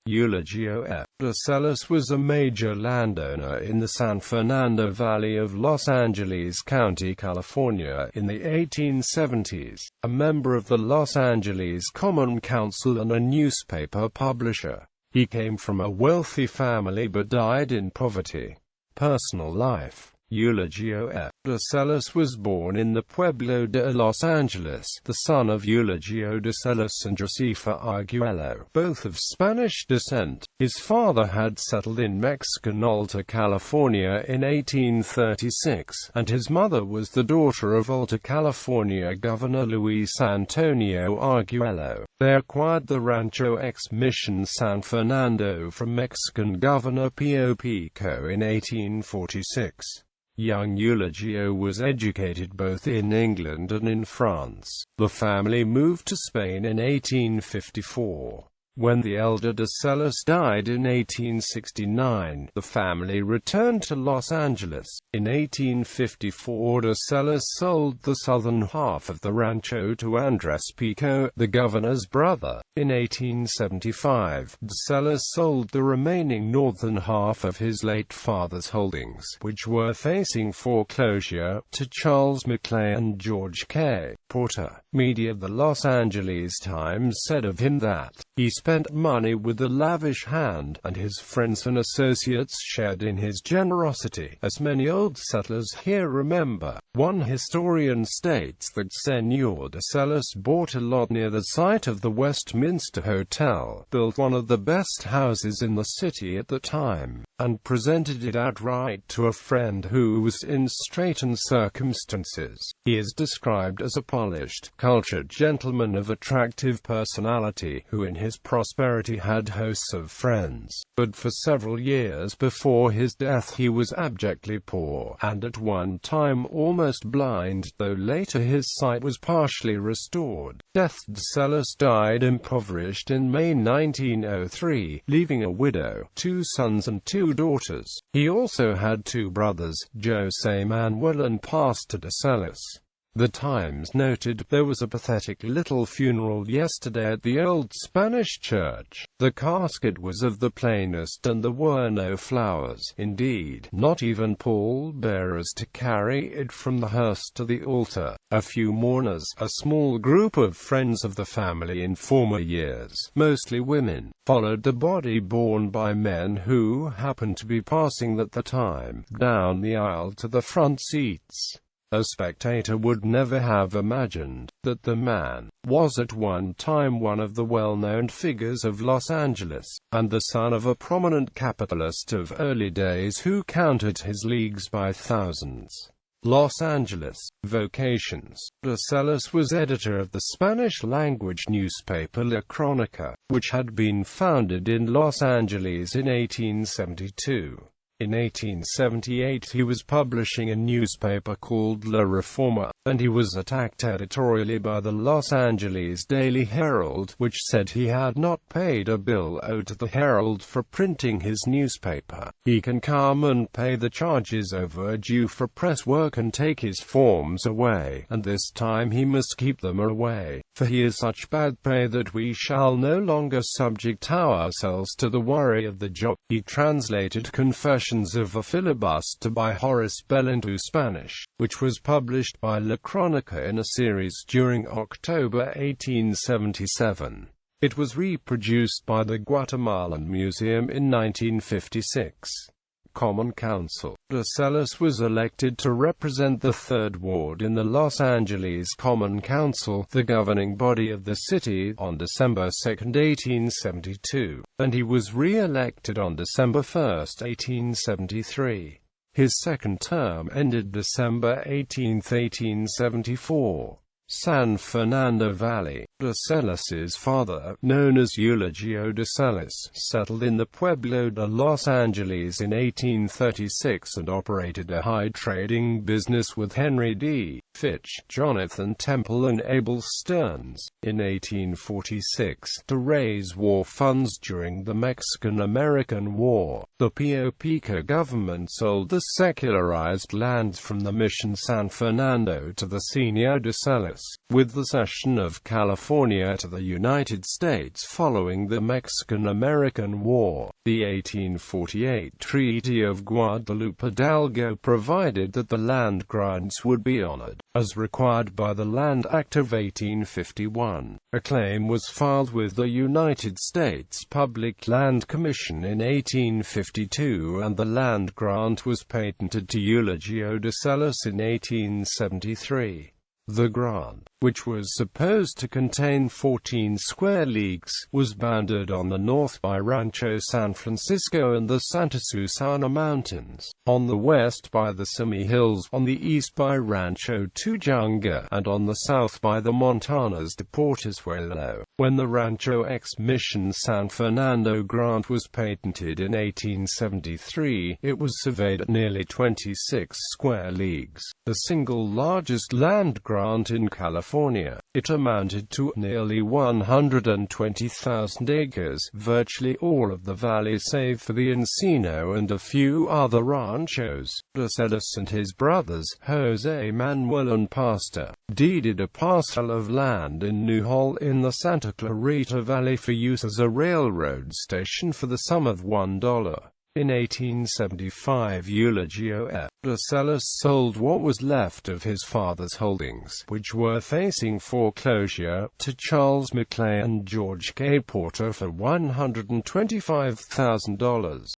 Eulogio F. Celis was a major landowner in the San Fernando Valley of Los Angeles County, California, in the 1870s, a member of the Los Angeles Common Council and a newspaper publisher. He came from a wealthy family but died in poverty. Personal life. Eulogio F. Celis was born in the Pueblo de Los Angeles, the son of Eulogio Celis and Josefa Arguello, both of Spanish descent. His father had settled in Mexican Alta California in 1836, and his mother was the daughter of Alta California Governor Luis Antonio Arguello. They acquired the Rancho X Mission San Fernando from Mexican Governor Pio Pico in 1846. Young Eulogio was educated both in England and in France. The family moved to Spain in 1854. When the elder de Celis died in 1869, the family returned to Los Angeles. In 1854, de Celis sold the southern half of the rancho to Andres Pico, the governor's brother. In 1875, de Celis sold the remaining northern half of his late father's holdings, which were facing foreclosure, to Charles McClay and George K. Porter. Media. The Los Angeles Times said of him that he spent money with a lavish hand, and his friends and associates shared in his generosity, as many old settlers here remember. One historian states that Senor de Celis bought a lot near the site of the Westminster Hotel, built one of the best houses in the city at the time, and presented it outright to a friend who was in straitened circumstances. He is described as a polished, cultured gentleman of attractive personality, who in his prosperity had hosts of friends. But for several years before his death he was abjectly poor, and at one time almost blind, though later his sight was partially restored. Death. De Celis died impoverished in May 1903, leaving a widow, 2 sons and 2 daughters. He also had 2 brothers, José Manuel and Pastor de Celis. The Times noted, "There was a pathetic little funeral yesterday at the old Spanish church. The casket was of the plainest and there were no flowers, indeed, not even pall-bearers to carry it from the hearse to the altar. A few mourners, a small group of friends of the family in former years, mostly women, followed the body borne by men who happened to be passing at the time, down the aisle to the front seats." A spectator would never have imagined that the man was at one time one of the well-known figures of Los Angeles, and the son of a prominent capitalist of early days who counted his leagues by thousands. Los Angeles. Vocations. De Celis was editor of the Spanish-language newspaper La Crónica, which had been founded in Los Angeles in 1872. In 1878 he was publishing a newspaper called La Reforma, and he was attacked editorially by the Los Angeles Daily Herald, which said he had not paid a bill owed to the Herald for printing his newspaper. He can come and pay the charges overdue for press work and take his forms away, and this time he must keep them away, for he is such bad pay that we shall no longer subject ourselves to the worry of the job. He translated Confessions of a Filibuster by Horace Bell into Spanish, which was published by La Crónica in a series during October 1877. It was reproduced by the Guatemalan Museum in 1956. Common Council. De Celis was elected to represent the 3rd Ward in the Los Angeles Common Council, the governing body of the city, on December 2, 1872, and he was re-elected on December 1, 1873. His second term ended December 18, 1874. San Fernando Valley. De Celis's father, known as Eulogio de Celis, settled in the Pueblo de Los Angeles in 1836 and operated a high trading business with Henry D. Fitch, Jonathan Temple and Abel Stearns, in 1846, to raise war funds during the Mexican-American War. The Pio Pico government sold the secularized lands from the Mission San Fernando to the Eulogio de Celis, with the cession of California to the United States following the Mexican-American War. The 1848 Treaty of Guadalupe Hidalgo provided that the land grants would be honored, as required by the Land Act of 1851. A claim was filed with the United States Public Land Commission in 1852 and the land grant was patented to Eulogio de Celis in 1873. The grant, which was supposed to contain 14 square leagues, was bounded on the north by Rancho San Francisco and the Santa Susana Mountains, on the west by the Simi Hills, on the east by Rancho Tujunga, and on the south by the Montanas de Portezuelo. When the Rancho X Mission San Fernando grant was patented in 1873, it was surveyed at nearly 26 square leagues, the single largest land grant in California. It amounted to nearly 120,000 acres, virtually all of the valley save for the Encino and a few other ranchos. De Celis and his brothers, Jose Manuel and Pastor, deeded a parcel of land in Newhall in the Santa Clarita Valley for use as a railroad station for the sum of $1. In 1875, Eulogio F. de Celis sold what was left of his father's holdings, which were facing foreclosure, to Charles McClay and George K. Porter for $125,000.